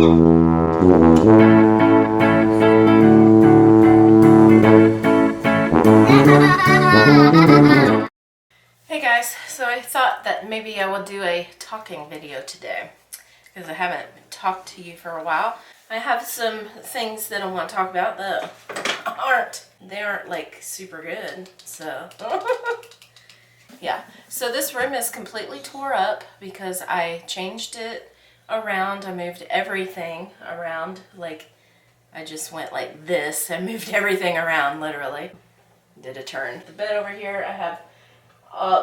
Hey guys, so I thought that maybe I will do a talking video today because I haven't talked to you for a while. I have some things that I want to talk about that aren't like super good, so yeah. So this room is completely tore up because I changed it around. I moved everything around. Like, I just went like this and moved everything around, literally. Did a turn. The bed over here, I have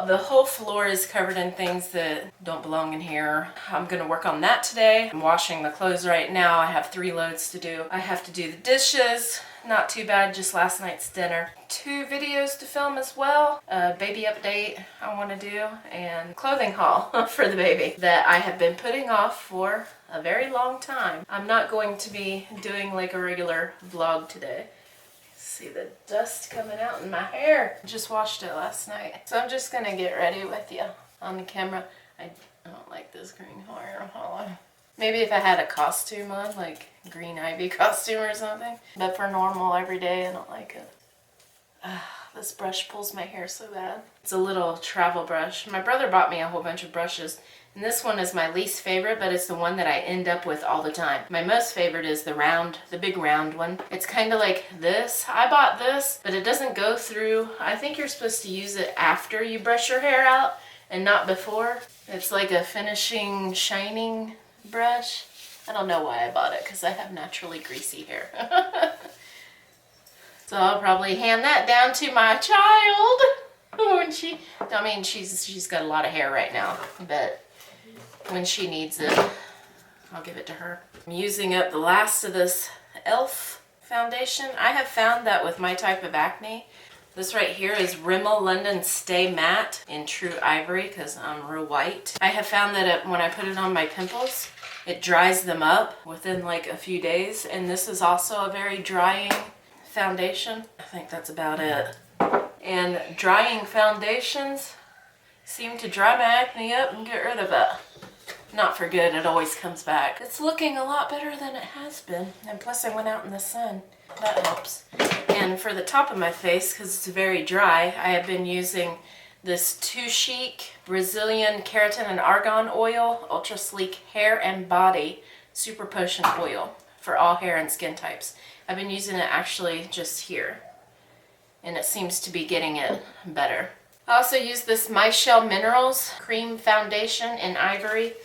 the whole floor is covered in things that don't belong in here. I'm gonna work on that today. I'm washing the clothes right now. I have 3 loads to do. I have to do the dishes. Not too bad, just last night's dinner. 2 videos to film as well. A baby update I want to do, and clothing haul for the baby that I have been putting off for a very long time. I'm not going to be doing like a regular vlog today. See the dust coming out in my hair. Just washed it last night. So I'm just gonna get ready with you on the camera. I don't like this green hair. Maybe if I had a costume on, like Green Ivy costume or something. But for normal everyday, I don't like it. This brush pulls my hair so bad. It's a little travel brush. My brother bought me a whole bunch of brushes. And this one is my least favorite, but it's the one that I end up with all the time. My most favorite is the big round one. It's kind of like this. I bought this, but it doesn't go through. I think you're supposed to use it after you brush your hair out and not before. It's like a finishing, shining brush. I don't know why I bought it, because I have naturally greasy hair. So I'll probably hand that down to my child when she's got a lot of hair right now, but when she needs it, I'll give it to her. I'm using up the last of this e.l.f. foundation. I have found that with my type of acne, this right here is Rimmel London Stay Matte in True Ivory, because I'm real white. I have found that when I put it on my pimples, it dries them up within like a few days, and this is also a very drying foundation. I think that's about it. And drying foundations seem to dry my acne up and get rid of it. Not for good, it always comes back. It's looking a lot better than it has been. And plus I went out in the sun. That helps. And for the top of my face, because it's very dry, I have been using this Too Chic Brazilian Keratin and Argan Oil Ultra Sleek Hair and Body Super Potion Oil for all hair and skin types. I've been using it actually just here, and it seems to be getting it better. I also use this My Shell Minerals Cream Foundation in Ivory.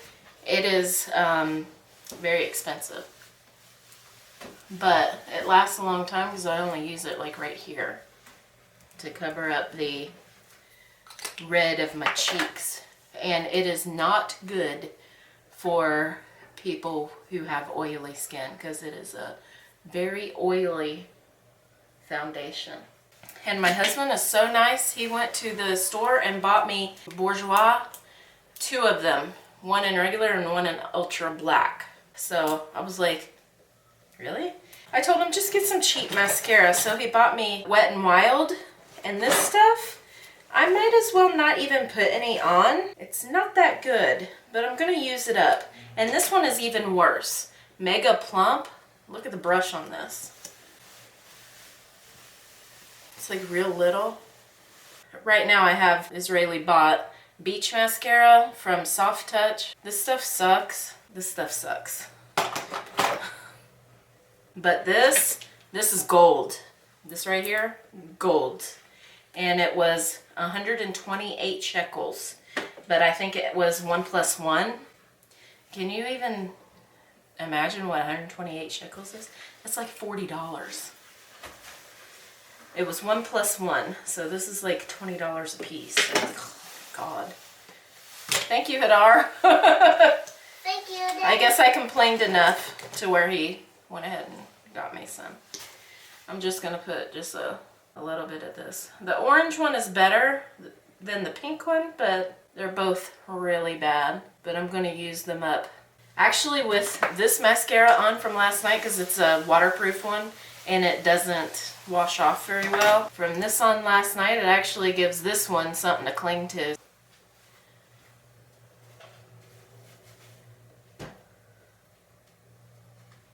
It is very expensive, but it lasts a long time because I only use it like right here to cover up the red of my cheeks. And it is not good for people who have oily skin, because it is a very oily foundation. And my husband is so nice. He went to the store and bought me Bourjois, 2 of them, one in regular and one in ultra black. So I was like, really? I told him just get some cheap mascara. So he bought me Wet n Wild, and this stuff, I might as well not even put any on. It's not that good, but I'm gonna use it up. And this one is even worse. Mega Plump. Look at the brush on this. It's like real little. Right now I have Israeli bought Beach Mascara from Soft Touch. This stuff sucks. This stuff sucks. But this is gold. This right here, gold. And it was 128 shekels. But I think it was 1 + 1. Can you even imagine what 128 shekels is? That's like $40. It was 1 + 1, so this is like $20 a piece. Oh, God. Thank you, Hadar. Thank you, Daddy. I guess I complained enough to where he went ahead and got me some. I'm just going to put just a little bit of this. The orange one is better than the pink one, but they're both really bad. But I'm going to use them up. Actually, with this mascara on from last night, because it's a waterproof one, and it doesn't wash off very well. From this on last night, it actually gives this one something to cling to.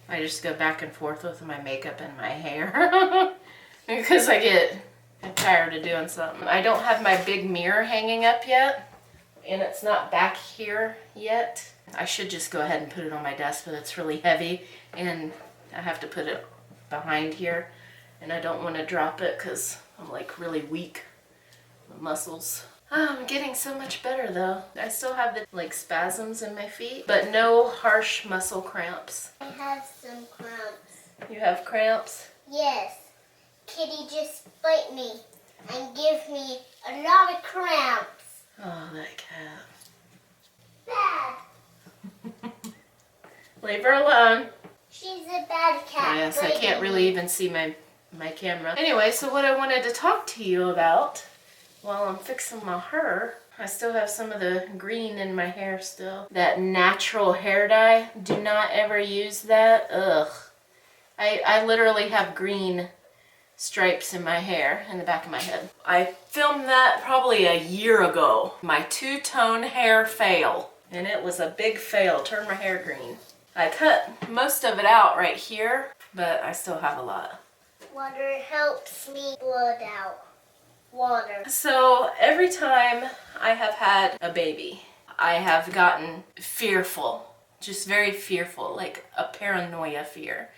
I just go back and forth with my makeup and my hair because I get tired of doing something. I don't have my big mirror hanging up yet, and it's not back here yet. I should just go ahead and put it on my desk, but it's really heavy, and I have to put it behind here, and I don't want to drop it because I'm like really weak. My muscles. Oh, I'm getting so much better though. I still have the like spasms in my feet, but no harsh muscle cramps. I have some cramps. You have cramps? Yes. Kitty just bite me and give me a lot of cramps. Oh, that cat. Bad. Leave her alone. She's a bad cat. Yes, I can't really even see my camera. Anyway, so what I wanted to talk to you about while I'm fixing my hair, I still have some of the green in my hair still. That natural hair dye. Do not ever use that. Ugh. I literally have green stripes in my hair, in the back of my head. I filmed that probably a year ago. My two-tone hair fail. And it was a big fail. Turned my hair green. I cut most of it out right here, but I still have a lot. Water helps me blood out. Water. So every time I have had a baby, I have gotten fearful. Just very fearful, like a paranoia fear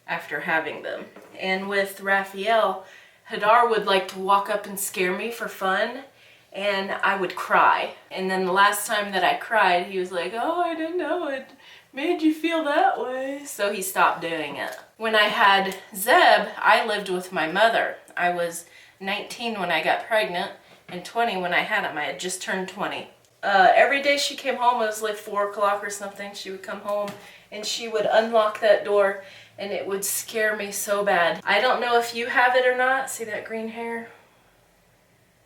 after having them. And with Raphael, Hadar would like to walk up and scare me for fun, and I would cry. And then the last time that I cried, he was like, oh, I didn't know it made you feel that way. So he stopped doing it. When I had Zeb, I lived with my mother. I was 19 when I got pregnant and 20 when I had him. I had just turned 20. Every day she came home, it was like 4 o'clock or something, she would come home and she would unlock that door and it would scare me so bad. I don't know if you have it or not. See that green hair?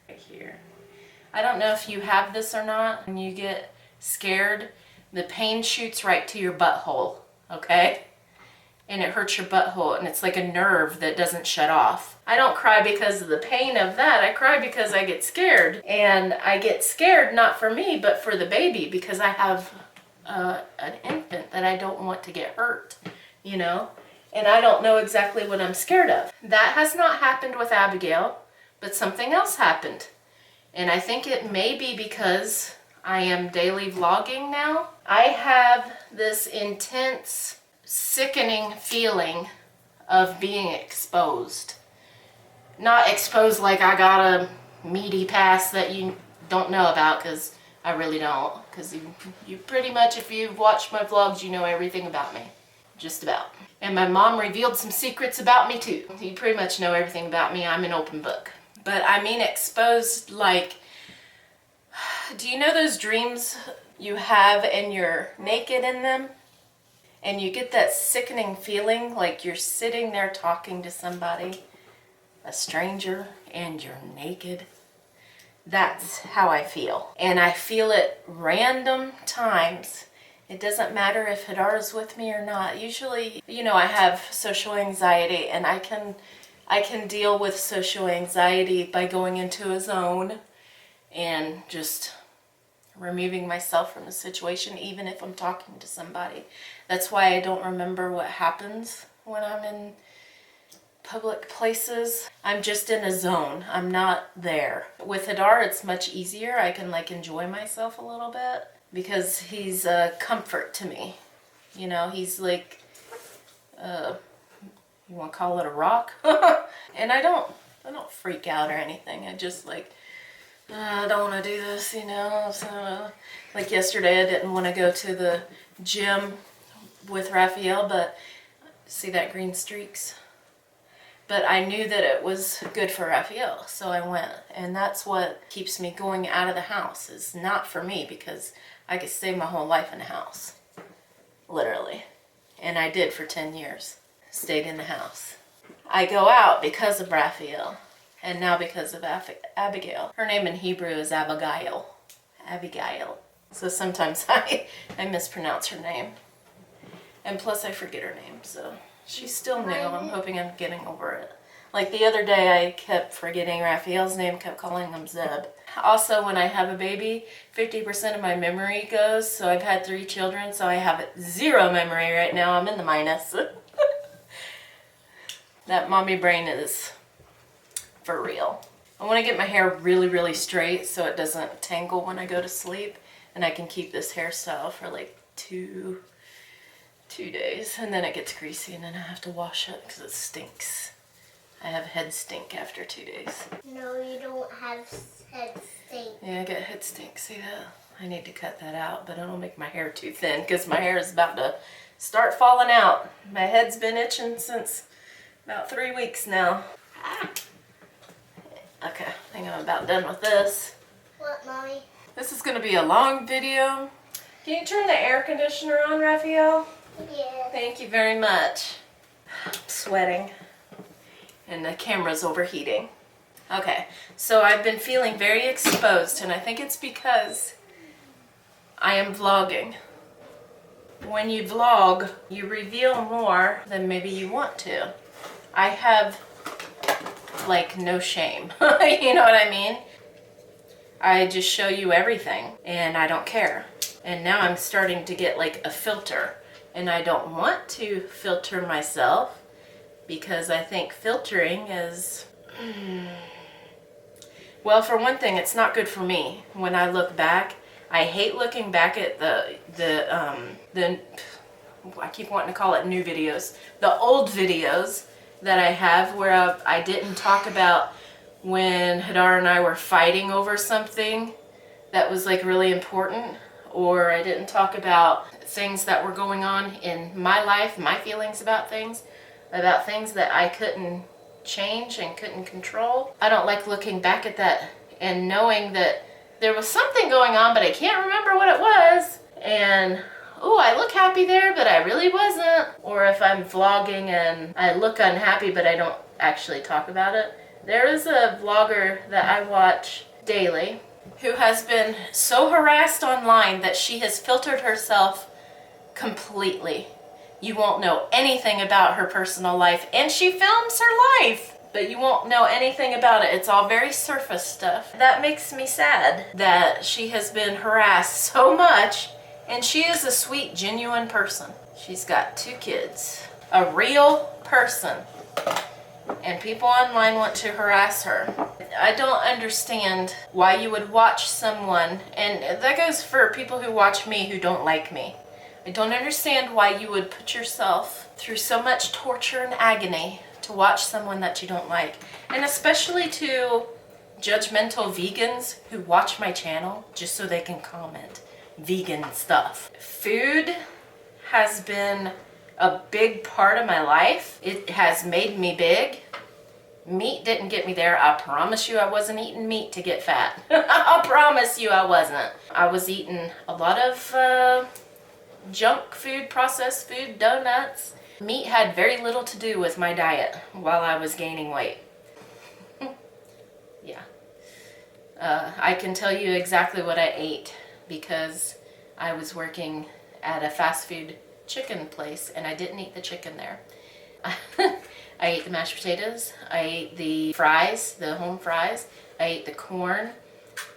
Right here. I don't know if you have this or not. When you get scared, the pain shoots right to your butthole, okay? And it hurts your butthole, and it's like a nerve that doesn't shut off. I don't cry because of the pain of that. I cry because I get scared. And I get scared not for me, but for the baby, because I have an infant that I don't want to get hurt, you know? And I don't know exactly what I'm scared of. That has not happened with Abigail, but something else happened. And I think it may be because I am daily vlogging now. I have this intense, sickening feeling of being exposed. Not exposed like I got a meaty past that you don't know about, because I really don't. Because you pretty much, if you've watched my vlogs, you know everything about me. Just about. And my mom revealed some secrets about me too. You pretty much know everything about me. I'm an open book. But I mean exposed like, do you know those dreams you have and you're naked in them? And you get that sickening feeling like you're sitting there talking to somebody, a stranger, and you're naked. That's how I feel. And I feel it random times. It doesn't matter if Hadar is with me or not. Usually, you know, I have social anxiety, and I can deal with social anxiety by going into a zone and just removing myself from the situation, even if I'm talking to somebody. That's why I don't remember what happens when I'm in public places. I'm just in a zone. I'm not there. With Hadar, it's much easier. I can like enjoy myself a little bit because he's a comfort to me. You know, he's like, you want to call it a rock? And I don't freak out or anything. I just like, I don't want to do this, you know. So, like yesterday, I didn't want to go to the gym with Raphael, but see that green streaks? But I knew that it was good for Raphael, so I went. And that's what keeps me going out of the house. It's not for me, because I could stay my whole life in the house. Literally. And I did for 10 years. Stayed in the house. I go out because of Raphael. And now because of Abigail. Her name in Hebrew is Abigail. Abigail. So sometimes I mispronounce her name. And plus I forget her name, so she's still new. I'm hoping I'm getting over it. Like the other day I kept forgetting Raphael's name, kept calling him Zeb. also when I have a baby, 50% of my memory goes. So I've had 3 children, so I have 0 memory right now. I'm in the minus. That mommy brain is for real. I want to get my hair really, really straight so it doesn't tangle when I go to sleep. And I can keep this hairstyle for like two days. And then it gets greasy and then I have to wash it because it stinks. I have head stink after 2 days. No, you don't have head stink. Yeah, I got head stink. See that? I need to cut that out, but I don't make my hair too thin because my hair is about to start falling out. My head's been itching since about 3 weeks now. Okay, I think I'm about done with this. What, Mommy? This is going to be a long video. Can you turn the air conditioner on, Raphael? Yeah. Thank you very much. I'm sweating and the camera's overheating. Okay, so I've been feeling very exposed and I think it's because I am vlogging. When you vlog, you reveal more than maybe you want to. I have like no shame. You know what I mean? I just show you everything and I don't care. And now I'm starting to get like a filter and I don't want to filter myself because I think filtering is well, for one thing, it's not good for me. When I look back, I hate looking back at the I keep wanting to call it new videos, the old videos that I have where I didn't talk about when Hadar and I were fighting over something that was like really important, or I didn't talk about things that were going on in my life, my feelings about things that I couldn't change and couldn't control. I don't like looking back at that and knowing that there was something going on, but I can't remember what it was. And, oh, I look happy there, but I really wasn't. Or if I'm vlogging and I look unhappy, but I don't actually talk about it. There is a vlogger that I watch daily who has been so harassed online that she has filtered herself completely. You won't know anything about her personal life, and she films her life, but you won't know anything about it. It's all very surface stuff. That makes me sad that she has been harassed so much, and she is a sweet, genuine person. She's got 2 kids, a real person, and people online want to harass her. I don't understand why you would watch someone, and that goes for people who watch me who don't like me. I don't understand why you would put yourself through so much torture and agony to watch someone that you don't like. And especially to judgmental vegans who watch my channel just so they can comment vegan stuff. Food has been a big part of my life. It has made me big. Meat didn't get me there. I promise you I wasn't eating meat to get fat. I promise you I wasn't. I was eating a lot of junk food, processed food, donuts. Meat had very little to do with my diet while I was gaining weight. Yeah. I can tell you exactly what I ate because I was working at a fast food chicken place and I didn't eat the chicken there. I ate the mashed potatoes, I ate the fries, the home fries, I ate the corn,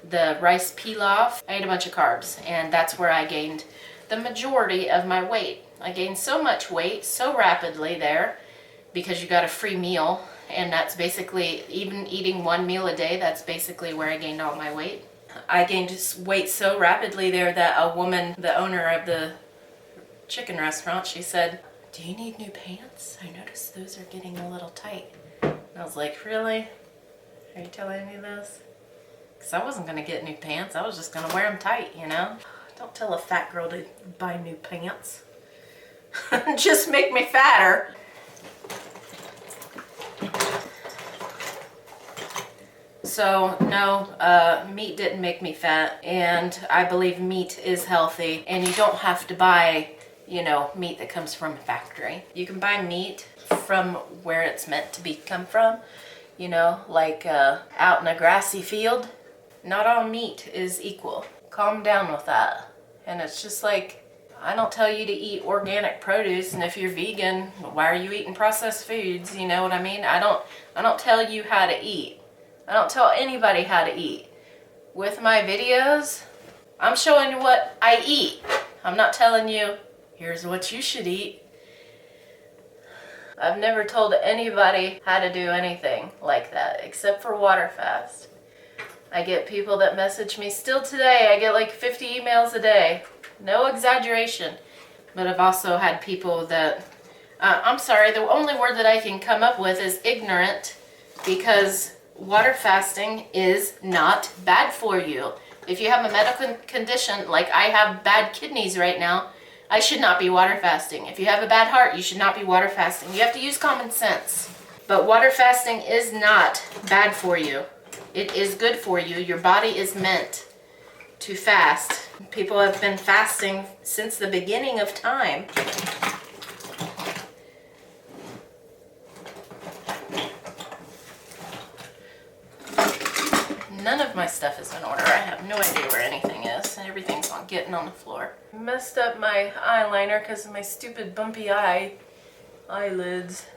the rice pilaf. I ate a bunch of carbs, and that's where I gained the majority of my weight. I gained so much weight so rapidly there because you got a free meal, and that's basically, even eating 1 meal a day, that's basically where I gained all my weight. I gained weight so rapidly there that a woman, the owner of the chicken restaurant, she said, "Do you need new pants? I noticed those are getting a little tight." And I was like, "Really? Are you telling me this?" Because I wasn't going to get new pants. I was just going to wear them tight, you know? Don't tell a fat girl to buy new pants. Just make me fatter. So, no, meat didn't make me fat. And I believe meat is healthy. And you don't have to buy, you know, meat that comes from a factory. You can buy meat from where it's meant to come from, you know, like out in a grassy field. Not all meat is equal. Calm down with that. And it's just like, I don't tell you to eat organic produce, and if you're vegan, why are you eating processed foods? You know what I mean? I don't tell you how to eat. I don't tell anybody how to eat. with my videos, I'm showing you what I eat. I'm not telling you, here's what you should eat. I've never told anybody how to do anything like that, except for water fast. I get people that message me still today. I get like 50 emails a day. No exaggeration. But I've also had people that, I'm sorry, the only word that I can come up with is ignorant, because water fasting is not bad for you. If you have a medical condition, like I have bad kidneys right now, I should not be water fasting. If you have a bad heart, you should not be water fasting. You have to use common sense. But water fasting is not bad for you. It is good for you. Your body is meant to fast. People have been fasting since the beginning of time. None of my stuff is in order. I have no idea where anything is. Everything's getting on the floor. Messed up my eyeliner because of my stupid bumpy eyelids.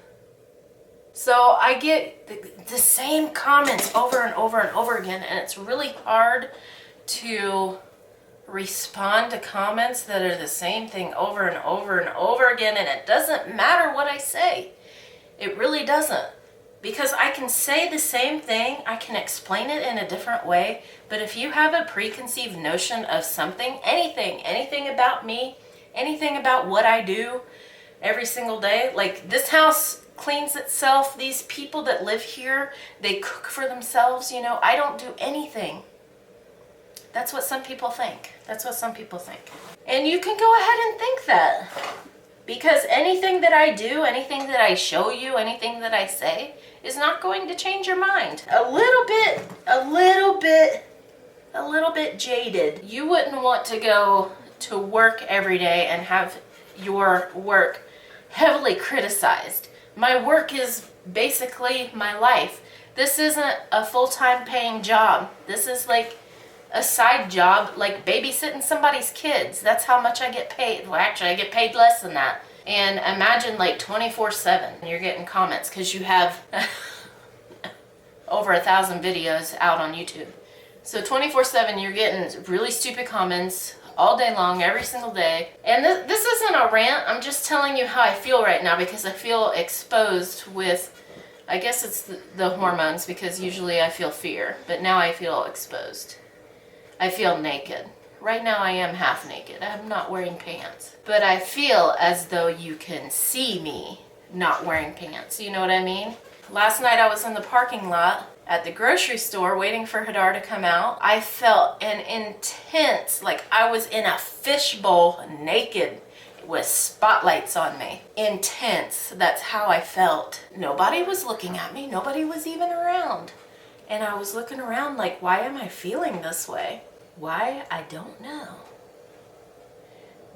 So I get the same comments over and over and over again, and it's really hard to respond to comments that are the same thing over and over and over again, and it doesn't matter what I say. It really doesn't. Because I can say the same thing, I can explain it in a different way, but if you have a preconceived notion of something, anything about me, anything about what I do every single day, like this house cleans itself, these people that live here, they cook for themselves, you know, I don't do anything. That's what some people think. That's what some people think. And you can go ahead and think that. Because anything that I do, anything that I show you, anything that I say is not going to change your mind. A little bit jaded. You wouldn't want to go to work every day and have your work heavily criticized. My work is basically my life. This isn't a full-time paying job. This is like a side job, like babysitting somebody's kids. That's how much I get paid. Well, actually, I get paid less than that. And imagine like 24/7, you're getting comments because you have over 1,000 videos out on YouTube. So 24/7, you're getting really stupid comments all day long, every single day. And this isn't a rant. I'm just telling you how I feel right now because I feel exposed with, I guess it's the hormones, because usually I feel fear, but now I feel exposed. I feel naked. Right now I am half naked. I'm not wearing pants. But I feel as though you can see me not wearing pants. You know what I mean? Last night I was in the parking lot at the grocery store waiting for Hadar to come out. I felt an intense, like I was in a fishbowl naked with spotlights on me. Intense. That's how I felt. Nobody was looking at me. Nobody was even around. And I was looking around like, why am I feeling this way? Why? I don't know.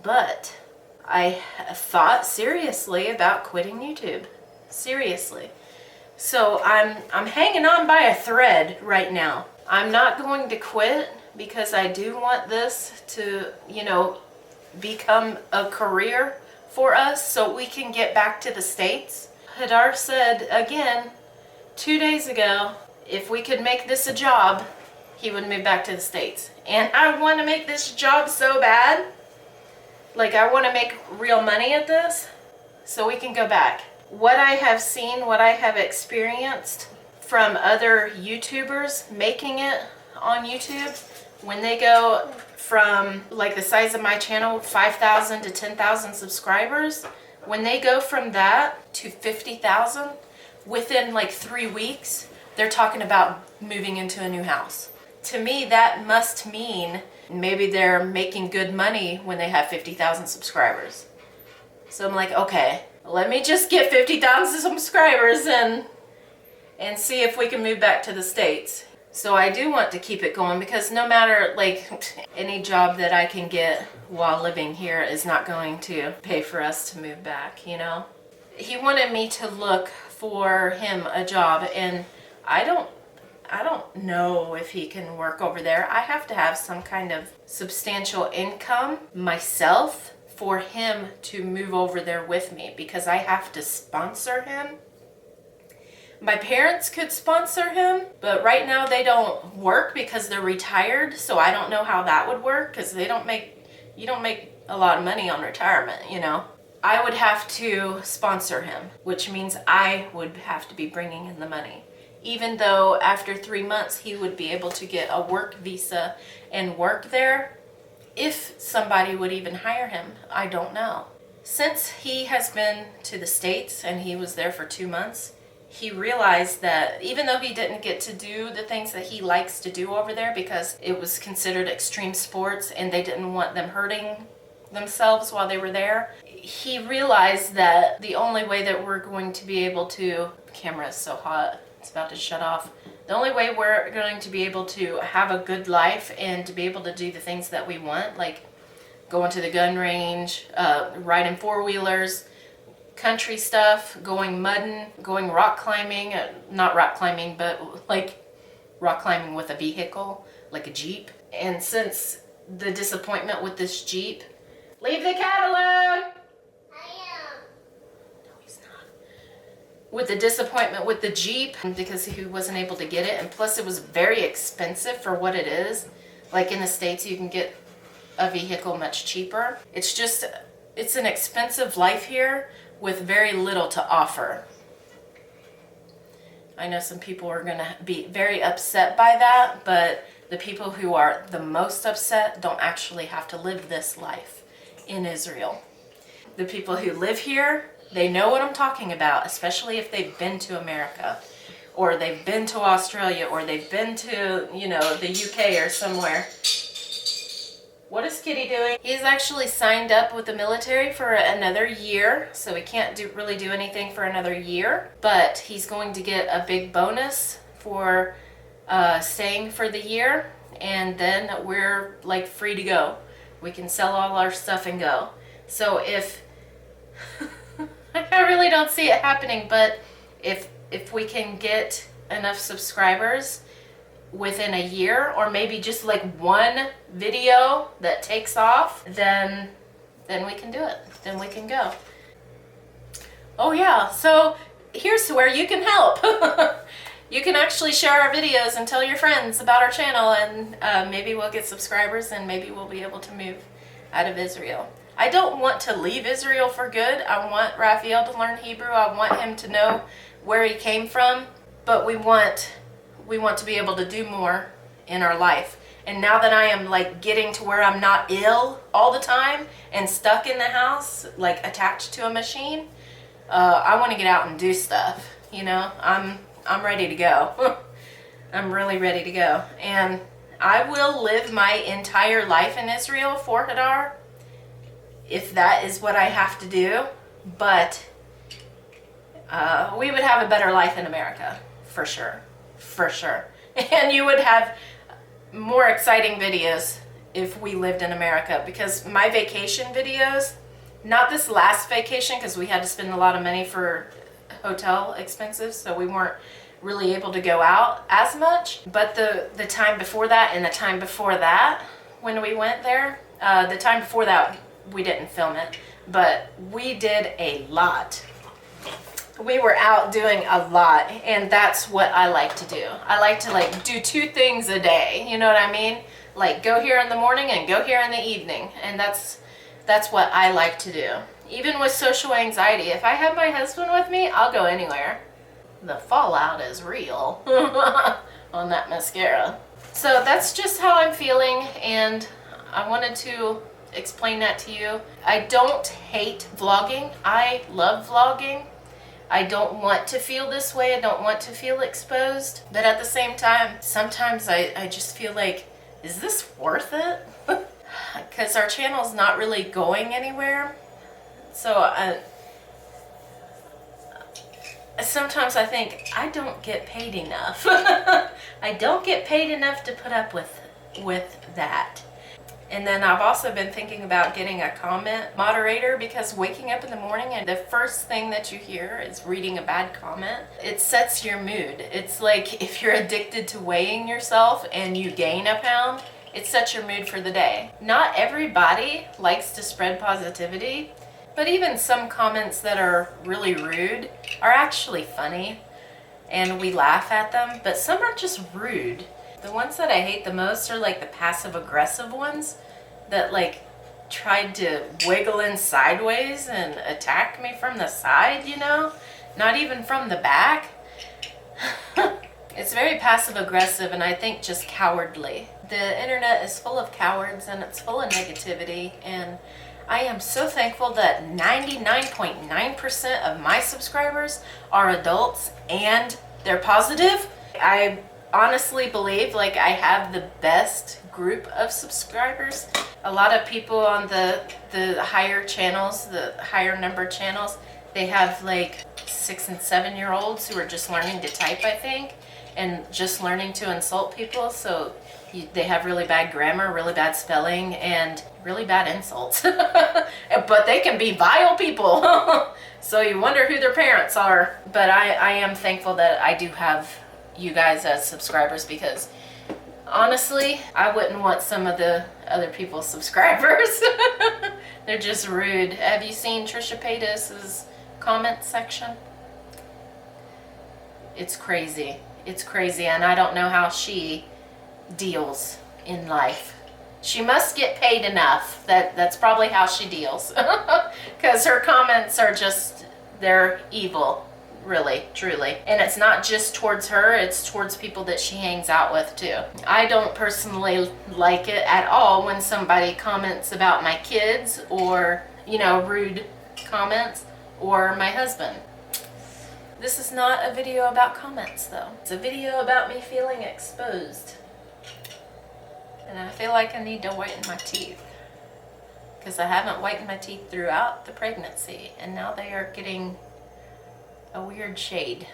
But I thought seriously about quitting YouTube. Seriously. So I'm hanging on by a thread right now. I'm not going to quit because I do want this to, you know, become a career for us so we can get back to the States. Hadar said again 2 days ago, if we could make this a job, he would move back to the States. And I want to make this job so bad. Like, I want to make real money at this so we can go back. What I have seen, what I have experienced from other YouTubers making it on YouTube, when they go from, like the size of my channel, 5,000 to 10,000 subscribers, when they go from that to 50,000, within like 3 weeks, they're talking about moving into a new house. To me, that must mean maybe they're making good money when they have 50,000 subscribers. So I'm like, okay, let me just get 50,000 subscribers and see if we can move back to the States. So I do want to keep it going because no matter, like, any job that I can get while living here is not going to pay for us to move back, you know? He wanted me to look for him a job, and I don't know if he can work over there. I have to have some kind of substantial income myself for him to move over there with me because I have to sponsor him. My parents could sponsor him, but right now they don't work because they're retired, so I don't know how that would work because you don't make a lot of money on retirement, you know. I would have to sponsor him, which means I would have to be bringing in the money. Even though after 3 months he would be able to get a work visa and work there, if somebody would even hire him, I don't know. Since he has been to the States and he was there for 2 months, he realized that even though he didn't get to do the things that he likes to do over there because it was considered extreme sports and they didn't want them hurting themselves while they were there, he realized that the only way that we're going to be able to, the camera is so hot, it's about to shut off. The only way we're going to be able to have a good life and to be able to do the things that we want, like going to the gun range, riding four-wheelers, country stuff, going mudding, going rock climbing, not rock climbing, but like rock climbing with a vehicle, like a Jeep. And since the disappointment with this Jeep, leave the cat alone! I am. No, he's not. With the disappointment with the Jeep, because he wasn't able to get it, and plus it was very expensive for what it is. Like in the States, you can get a vehicle much cheaper. It's an expensive life here with very little to offer. I know some people are gonna be very upset by that, but the people who are the most upset don't actually have to live this life in Israel. The people who live here, they know what I'm talking about, especially if they've been to America, or they've been to Australia, or they've been to, you know, the UK or somewhere. What is Kitty doing? He's actually signed up with the military for another year, so he can't really do anything for another year, but he's going to get a big bonus for staying for the year, and then we're like free to go. We can sell all our stuff and go. So if I really don't see it happening, but if we can get enough subscribers within a year, or maybe just like one video that takes off, then we can do it. Then we can go. Oh yeah, so here's where you can help. You can actually share our videos and tell your friends about our channel, and maybe we'll get subscribers, and maybe we'll be able to move out of Israel. I don't want to leave Israel for good. I want Raphael to learn Hebrew. I want him to know where he came from, but we want to be able to do more in our life. And now that I am like getting to where I'm not ill all the time and stuck in the house, like attached to a machine, I want to get out and do stuff. You know, I'm ready to go. I'm really ready to go. And I will live my entire life in Israel for Hadar, if that is what I have to do. But we would have a better life in America, for sure. For sure. And you would have more exciting videos if we lived in America, because my vacation videos, not this last vacation because we had to spend a lot of money for hotel expenses, so we weren't really able to go out as much, but the time before that and the time before that when we went there, the time before that we didn't film it, but we did a lot. We were out doing a lot, and that's what I like to do. I like to like do 2 things a day, you know what I mean? Like go here in the morning and go here in the evening, and that's what I like to do. Even with social anxiety, if I have my husband with me, I'll go anywhere. The fallout is real on that mascara. So that's just how I'm feeling, and I wanted to explain that to you. I don't hate vlogging. I love vlogging. I don't want to feel this way. I don't want to feel exposed. But at the same time, sometimes I just feel like, is this worth it? Because our channel's not really going anywhere. So sometimes I think, I don't get paid enough. I don't get paid enough to put up with that. And then I've also been thinking about getting a comment moderator, because waking up in the morning and the first thing that you hear is reading a bad comment, it sets your mood. It's like if you're addicted to weighing yourself and you gain a pound, it sets your mood for the day. Not everybody likes to spread positivity, but even some comments that are really rude are actually funny. and we laugh at them, but some are just rude. The ones that I hate the most are like the passive aggressive ones that like tried to wiggle in sideways and attack me from the side, you know? Not even from the back. It's very passive aggressive and I think just cowardly. The internet is full of cowards and it's full of negativity, and I am so thankful that 99.9% of my subscribers are adults and they're positive. I honestly believe like I have the best group of subscribers. A lot of people on the higher channels, the higher number channels, they have like 6 and 7 year olds who are just learning to type, I think, and just learning to insult people. So they have really bad grammar, really bad spelling, and really bad insults. But they can be vile people. So you wonder who their parents are. But I am thankful that I do have you guys as subscribers, because honestly, I wouldn't want some of the other people's subscribers. They're just rude. Have you seen Trisha Paytas's comment section? It's crazy. It's crazy, and I don't know how she deals in life. She must get paid enough. That's probably how she deals. Because her comments are just, they're evil. Really, truly. And it's not just towards her, it's towards people that she hangs out with too. I don't personally like it at all when somebody comments about my kids, or, you know, rude comments, or my husband. This is not a video about comments though. It's a video about me feeling exposed. And I feel like I need to whiten my teeth, because I haven't whitened my teeth throughout the pregnancy, and now they are getting a weird shade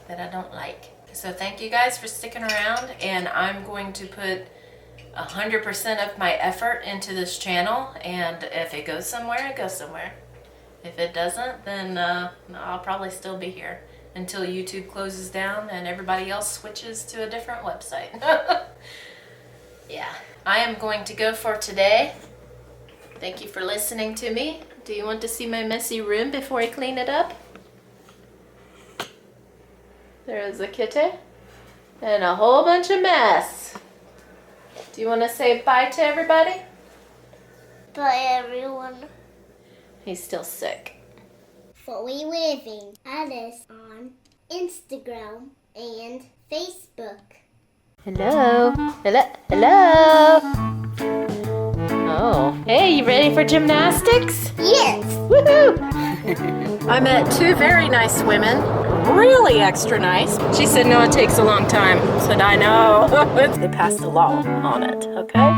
that I don't like. So thank you guys for sticking around, and I'm going to put 100% of my effort into this channel, and if it goes somewhere, it goes somewhere. If it doesn't, then I'll probably still be here until YouTube closes down and everybody else switches to a different website. Yeah, I am going to go for today. Thank you for listening to me. Do you want to see my messy room before I clean it up? There is a kitty and a whole bunch of mess. Do you want to say bye to everybody? Bye, everyone. He's still sick. FoolyLiving. Add us on Instagram and Facebook. Hello. Hello. Hello. Oh. Hey, you ready for gymnastics? Yes. Woohoo! I met two very nice women. Really extra nice. She said, no, it takes a long time. I said, I know. They passed a law on it, okay?